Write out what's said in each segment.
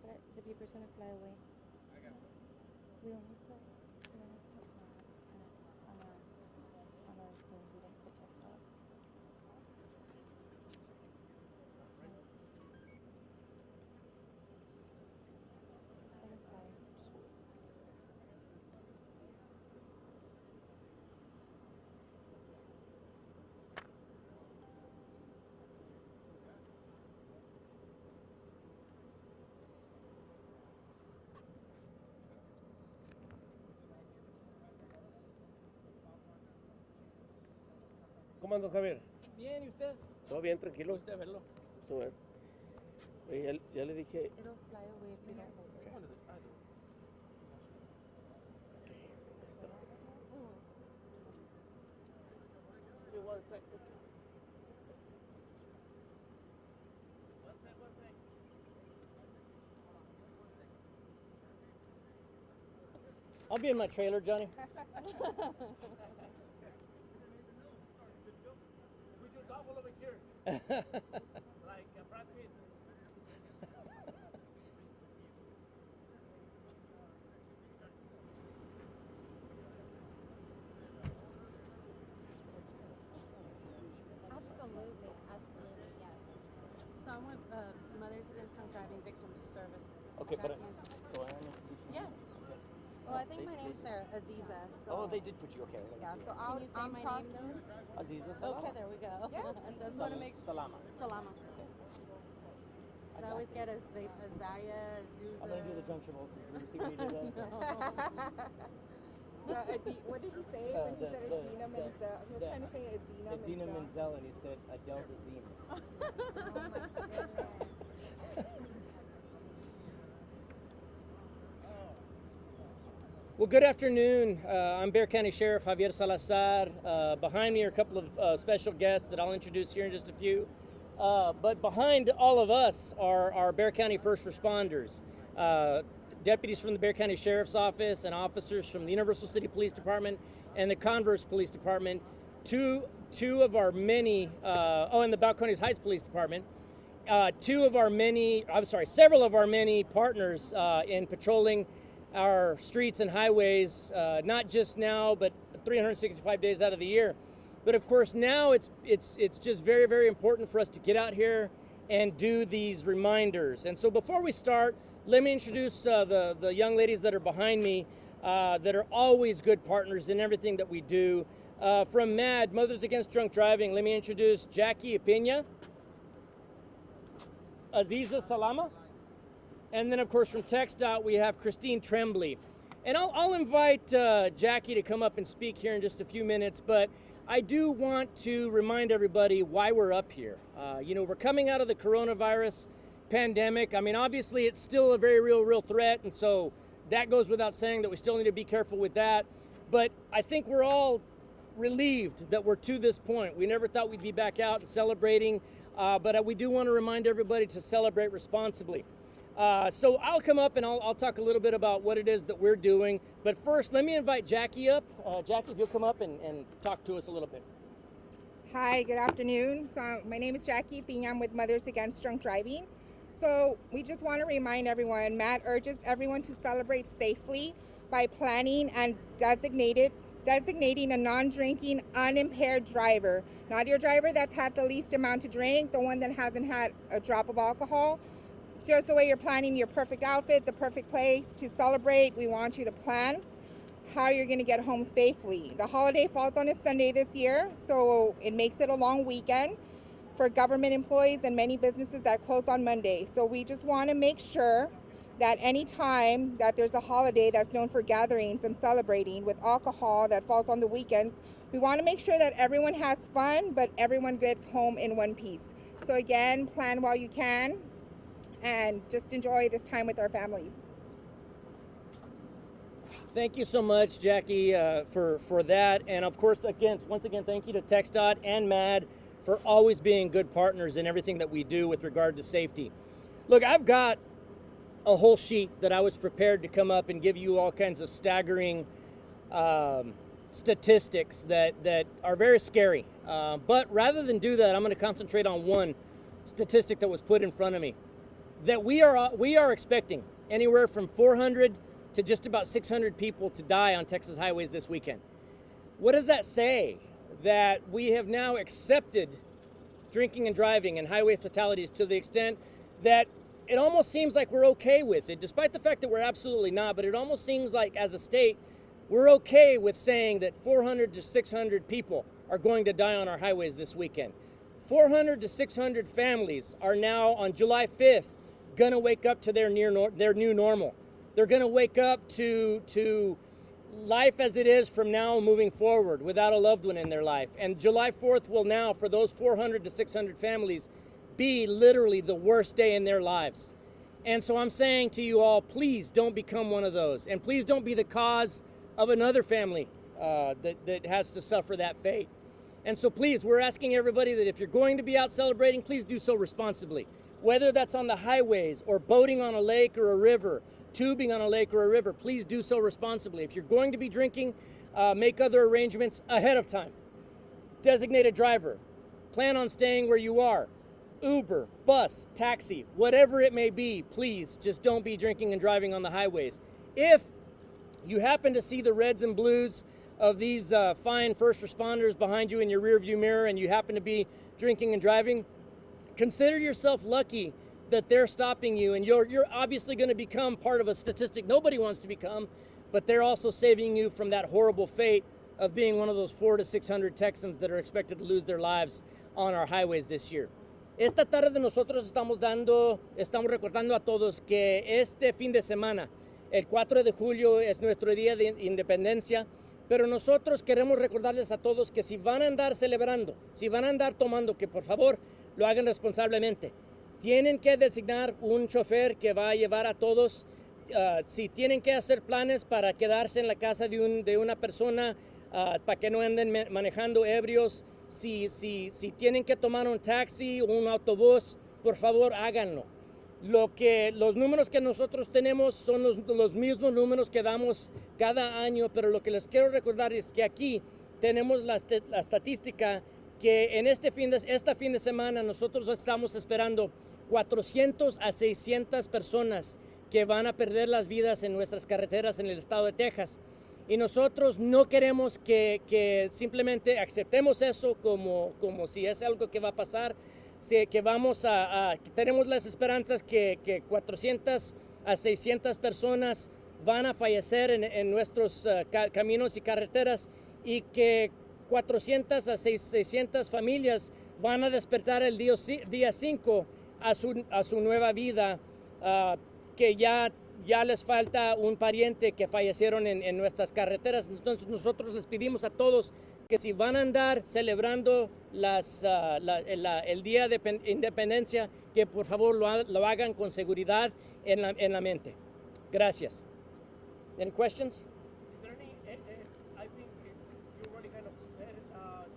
the beeper's gonna fly away. We only put, we only put on our thing. We didn't put text on. It's gonna fly. ¿Cómo andas, Javier? Bien, ¿y usted? ¿Todo bien, tranquilo? ¿Usted verlo? Todo bien. Oye, ya le dije... It'll fly away if you don't hold it. Give me 1 second. I'll be in my trailer, Johnny. We do double over here. Like Brad Pitt. Absolutely, absolutely, yes. So I'm with Mothers Against Drunk Driving Victims Services. Okay, but Jackie's- so I am introducing Yeah. you. Okay. Well, I think my name's there, Aziza. So, Oh, they did put you. Okay. Let me Yeah, see so it. Can you say I'm my talking. name though? Aziza Salama. Okay, there we go. Yes. I just want to make Salama. Salama. Okay. I always get Azaya, Azusa. I'm gonna do the John Travolta. Did you see when you did that? What did he say when he said Adina Menzel? He was trying to say Adina Adina Menzel. Menzel, and he said Adele Dazeem. Oh my goodness. Well, good afternoon. I'm Bexar County Sheriff Javier Salazar. Behind me are a couple of special guests that I'll introduce here in just a few. But behind all of us are our Bexar County first responders, deputies from the Bexar County Sheriff's Office and officers from the Universal City Police Department and the Converse Police Department, two of our many, and the Balcones Heights Police Department, several of our many partners in patrolling our streets and highways, not just now, but 365 days out of the year. But of course, now it's just very, very important for us to get out here and do these reminders. And so before we start, let me introduce the young ladies that are behind me that are always good partners in everything that we do. From MADD, Mothers Against Drunk Driving, let me introduce Jackie Pena, Aziza Salama, and then of course from TxDOT we have Christine Tremblay. And I'll invite Jackie to come up and speak here in just a few minutes, but I do want to remind everybody why we're up here. We're coming out of the coronavirus pandemic. I mean, obviously it's still a very real threat, and so that goes without saying that we still need to be careful with that. But I think we're all relieved that we're to this point. We never thought we'd be back out and celebrating, but we do want to remind everybody to celebrate responsibly. So I'll come up and I'll talk a little bit about what it is that we're doing. But first, let me invite Jackie up. Jackie, if you'll come up and talk to us a little bit. Hi, good afternoon. So my name is Jackie Pena. I'm with Mothers Against Drunk Driving. So we just want to remind everyone, MADD urges everyone to celebrate safely by planning and designating a non-drinking, unimpaired driver. Not your driver that's had the least amount to drink, the one that hasn't had a drop of alcohol. Just the way you're planning your perfect outfit, the perfect place to celebrate, we want you to plan how you're going to get home safely. The holiday falls on a Sunday this year, so it makes it a long weekend for government employees and many businesses that close on Monday. So we just want to make sure that any time that there's a holiday that's known for gatherings and celebrating with alcohol that falls on the weekends, we want to make sure that everyone has fun, but everyone gets home in one piece. So again, plan while you can and just enjoy this time with our families. Thank you so much, Jackie, for that. And of course, once again, thank you to TxDOT and MADD for always being good partners in everything that we do with regard to safety. Look, I've got a whole sheet that I was prepared to come up and give you all kinds of staggering statistics that are very scary. But rather than do that, I'm going to concentrate on one statistic that was put in front of me. that we are expecting anywhere from 400 to just about 600 people to die on Texas highways this weekend. What does that say? That we have now accepted drinking and driving and highway fatalities to the extent that it almost seems like we're okay with it, despite the fact that we're absolutely not, but it almost seems like as a state, we're okay with saying that 400 to 600 people are going to die on our highways this weekend. 400 to 600 families are now on July 5th gonna wake up to their new normal. They're gonna wake up to life as it is from now moving forward without a loved one in their life. And July 4th will now, for those 400 to 600 families, be literally the worst day in their lives. And so I'm saying to you all, please don't become one of those. And please don't be the cause of another family that has to suffer that fate. And so please, we're asking everybody that if you're going to be out celebrating, please do so responsibly. Whether that's on the highways or boating on a lake or a river, tubing on a lake or a river, please do so responsibly. If you're going to be drinking, make other arrangements ahead of time. Designate a driver. Plan on staying where you are. Uber, bus, taxi, whatever it may be, please just don't be drinking and driving on the highways. If you happen to see the reds and blues of these fine first responders behind you in your rearview mirror and you happen to be drinking and driving, consider yourself lucky that they're stopping you, and you're obviously going to become part of a statistic nobody wants to become, but they're also saving you from that horrible fate of being one of those 400 to 600 Texans that are expected to lose their lives on our highways this year. Esta tarde nosotros estamos recordando a todos que este fin de semana, el 4 de julio es nuestro día de independencia, pero nosotros queremos recordarles a todos que si van a andar celebrando, si van a andar tomando, que por favor lo hagan responsablemente. Tienen que designar un chofer que va a llevar a todos. Si tienen que hacer planes para quedarse en la casa de una persona para que no anden manejando ebrios, si tienen que tomar un taxi o un autobús, por favor háganlo. Los números que nosotros tenemos son los mismos números que damos cada año, pero lo que les quiero recordar es que aquí tenemos la estadística que en este fin de semana nosotros estamos esperando 400 a 600 personas que van a perder las vidas en nuestras carreteras en el estado de Texas. Y nosotros no queremos que simplemente aceptemos eso como si es algo que va a pasar, que tenemos las esperanzas que 400 a 600 personas van a fallecer en nuestros caminos y carreteras, y que 400 a 600 familias van a despertar el día 5 a su nueva vida, que ya les falta un pariente que fallecieron en nuestras carreteras. Entonces nosotros les pedimos a todos que si van a andar celebrando el Día de Independencia, que por favor lo hagan con seguridad en la mente. Gracias. Any questions? Is there any, I think you already kind of said,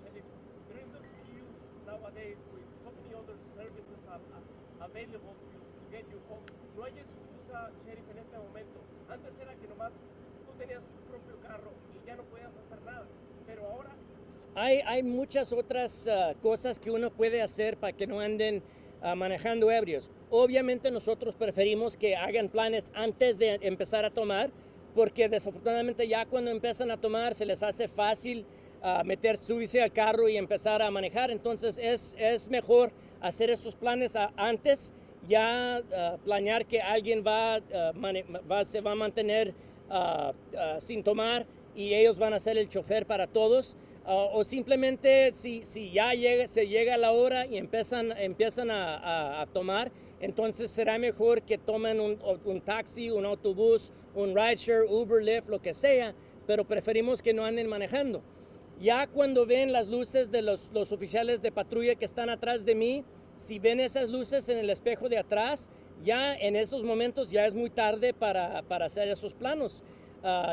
Sheriff, during those queues nowadays with so many other services available to get you home, no hay excusa, Sheriff, en este momento. Antes era que nomás tú tenías tu propio carro y ya no podías hacer nada, pero ahora hay muchas otras cosas que uno puede hacer para que no anden manejando ebrios. Obviamente nosotros preferimos que hagan planes antes de empezar a tomar, porque desafortunadamente ya cuando empiezan a tomar se les hace fácil subirse al carro y empezar a manejar. Entonces es mejor hacer estos planes antes, ya planear que alguien se va a mantener sin tomar y ellos van a ser el chofer para todos. O simplemente si ya se llega la hora y empiezan a tomar, entonces será mejor que tomen un taxi, un autobús, un rideshare, Uber, Lyft, lo que sea, pero preferimos que no anden manejando. Ya cuando ven las luces de los oficiales de patrulla que están atrás de mí, si ven esas luces en el espejo de atrás, ya en esos momentos ya es muy tarde para hacer esos planos.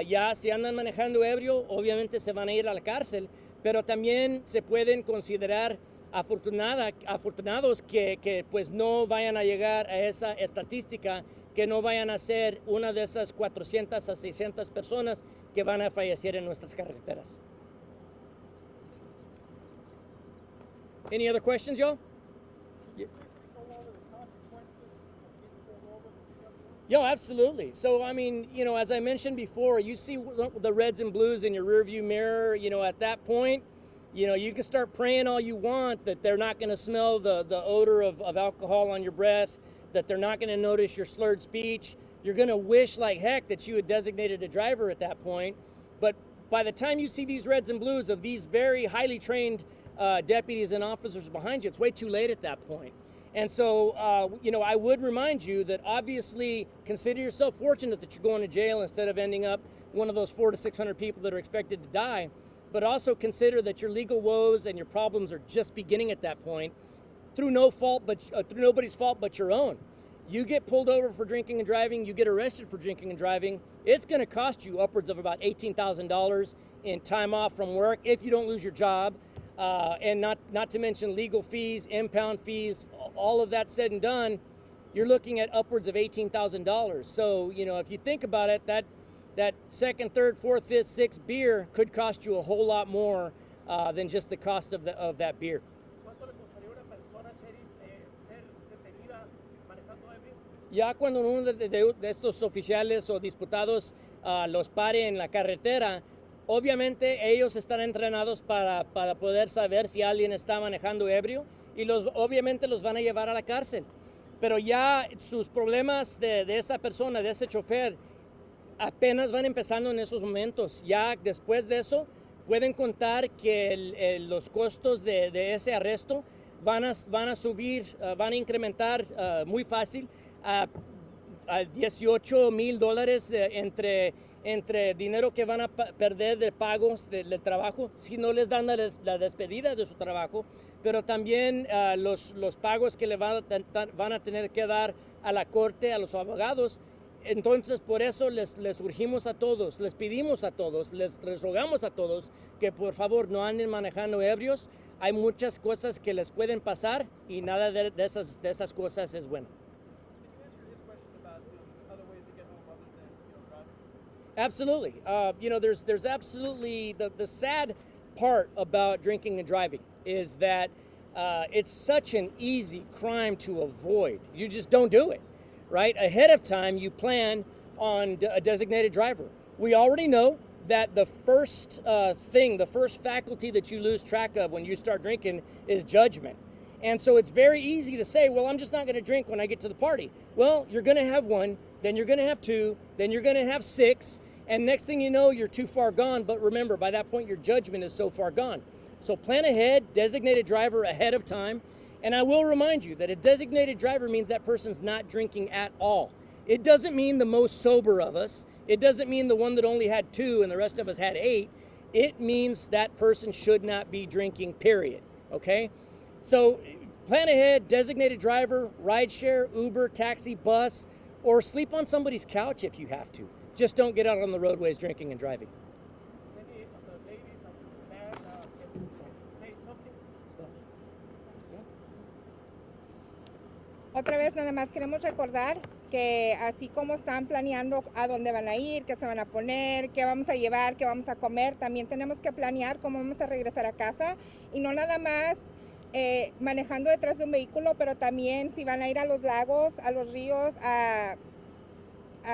Ya si andan manejando ebrio, obviamente se van a ir a la cárcel, pero también se pueden considerar afortunados que pues no vayan a llegar a esa estadística, que no vayan a ser una de esas 400 a 600 personas que van a fallecer en nuestras carreteras. Any other questions, y'all? Yeah. Yo, absolutely. So, I mean, as I mentioned before, you see the reds and blues in your rearview mirror. At that point, you can start praying all you want that they're not going to smell the odor of alcohol on your breath, that they're not going to notice your slurred speech. You're going to wish like heck that you had designated a driver at that point. But by the time you see these reds and blues of these very highly trained deputies and officers behind you, it's way too late at that point. And so, I would remind you that obviously consider yourself fortunate that you're going to jail instead of ending up one of those 400 to 600 people that are expected to die. But also consider that your legal woes and your problems are just beginning at that point, through no fault, but through nobody's fault but your own. You get pulled over for drinking and driving, you get arrested for drinking and driving, it's going to cost you upwards of about $18,000 in time off from work if you don't lose your job. And not to mention legal fees, impound fees, all of that said and done, you're looking at upwards of $18,000. So, if you think about it, that second, third, fourth, fifth, sixth beer could cost you a whole lot more than just the cost of that beer. Ya cuando uno de estos oficiales o diputados los pare en la carretera, obviamente ellos están entrenados para poder saber si alguien está manejando ebrio y obviamente los van a llevar a la cárcel. Pero ya sus problemas de esa persona, de ese chofer, apenas van empezando en esos momentos. Ya después de eso pueden contar que los costos de ese arresto van a subir, van a incrementar muy fácil a $18,000 entre dinero que van a perder de pagos del trabajo si no les dan la despedida de su trabajo, pero también los pagos que le van a tener que dar a la corte, a los abogados. Entonces, por eso les urgimos a todos, les pedimos a todos, les rogamos a todos que por favor no anden manejando ebrios. Hay muchas cosas que les pueden pasar y nada de esas cosas es bueno. Absolutely. There's absolutely the sad part about drinking and driving is that it's such an easy crime to avoid. You just don't do it, right? Ahead of time, you plan on a designated driver. We already know that the first the first faculty that you lose track of when you start drinking is judgment. And so it's very easy to say, well, I'm just not going to drink when I get to the party. Well, you're going to have one, then you're going to have two, then you're going to have six. And next thing you know, you're too far gone. But remember, by that point, your judgment is so far gone. So plan ahead, designated driver ahead of time. And I will remind you that a designated driver means that person's not drinking at all. It doesn't mean the most sober of us. It doesn't mean the one that only had 2 and the rest of us had 8. It means that person should not be drinking, period. Okay? So plan ahead, designated driver, rideshare, Uber, taxi, bus, or sleep on somebody's couch if you have to. Just don't get out on the roadways drinking and driving. Any of the ladies of the band say something? Otra vez nada más queremos recordar que así como están planeando a dónde van a ir, qué se van a poner, qué vamos a llevar, qué vamos a comer, también tenemos que planear cómo vamos a regresar a casa y no nada más manejando detrás de un vehículo, pero también si van a ir a los lagos, a los ríos, a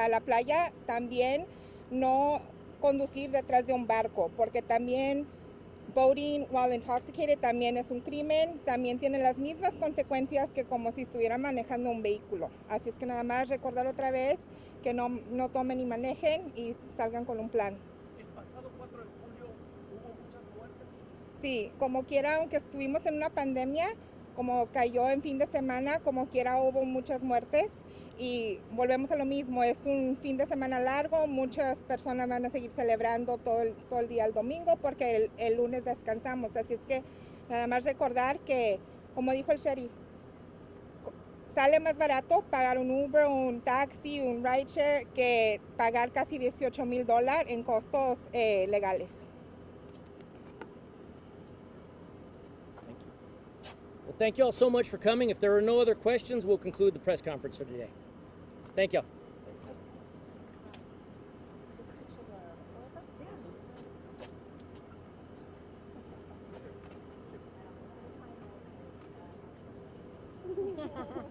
la playa, también no conducir detrás de un barco, porque también boating while intoxicated también es un crimen, también tiene las mismas consecuencias que como si estuvieran manejando un vehículo. Así es que nada más recordar otra vez que no tomen ni manejen y salgan con un plan. El pasado 4 de julio hubo muchas muertes. Sí, como quiera, aunque estuvimos en una pandemia, como cayó en fin de semana, como quiera hubo muchas muertes. Y volvemos a lo mismo, es un fin de semana largo, muchas personas van a seguir celebrando todo el día el domingo porque el lunes descansamos. Así es que nada más recordar que, como dijo el sheriff, sale más barato pagar un Uber, un taxi, un rideshare que pagar casi $18,000 en costos legales. Thank you. Well, thank you all so much for coming. If there are no other questions, we'll conclude the press conference for today. Thank you. Yeah.